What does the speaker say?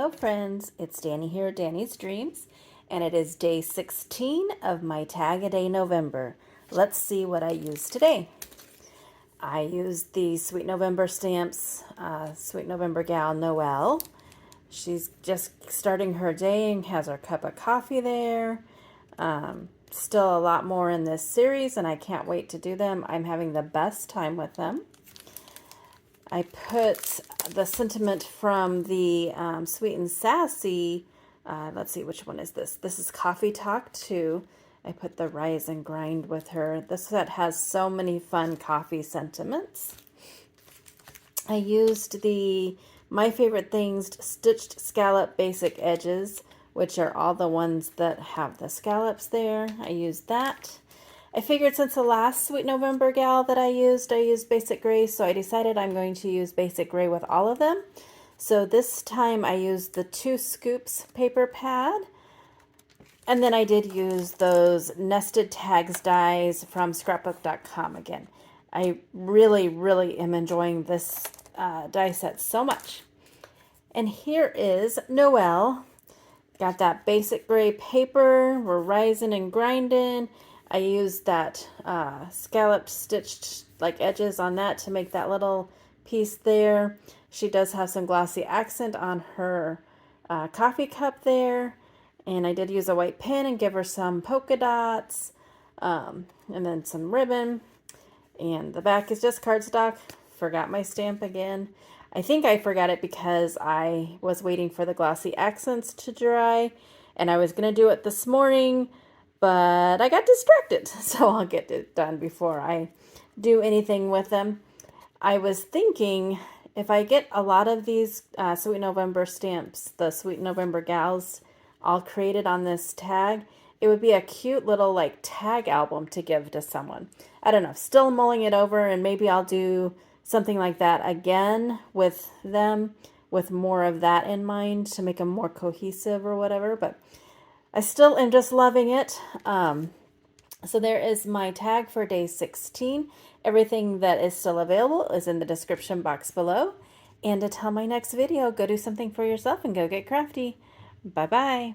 Hello friends, it's Danny here at Danny's Dreams, and it is day 16 of my Tag a Day November. Let's see what I used today. I used the Sweet November stamps, Sweet November gal Noelle. She's just starting her day and has her cup of coffee there. Still a lot more in this series, and I can't wait to do them. I'm having the best time with them. I put the sentiment from the Sweet and Sassy, let's see, which one is this? This is Coffee Talk 2. I put the Rise and Grind with her. This set has so many fun coffee sentiments. I used the My Favorite Things Stitched Scallop Basic Edges, which are all the ones that have the scallops there. I used that. I figured since the last Sweet November gal that I used Basic Gray, so I decided I'm going to use Basic Gray with all of them. So this time I used the 2 Scoops paper pad, and then I did use those Nested Tags dies from scrapbook.com again. I really am enjoying this die set so much. And here is Noelle. Got that Basic Gray paper. We're rising and grinding. I used that scallop stitched like edges on that to make that little piece there. She does have some glossy accent on her coffee cup there. And I did use a white pen and give her some polka dots and then some ribbon. And the back is just cardstock. Forgot my stamp again. I think I forgot it because I was waiting for the glossy accents to dry. And I was going to do it this morning, but I got distracted, so I'll get it done before I do anything with them. I was thinking if I get a lot of these Sweet November stamps, the Sweet November gals, all created on this tag, it would be a cute little like tag album to give to someone. I don't know, still mulling it over, and maybe I'll do something like that again with them, with more of that in mind to make them more cohesive or whatever, but I still am just loving it. So there is my tag for day 16. Everything that is still available is in the description box below. And until my next video, go do something for yourself and go get crafty. Bye-bye.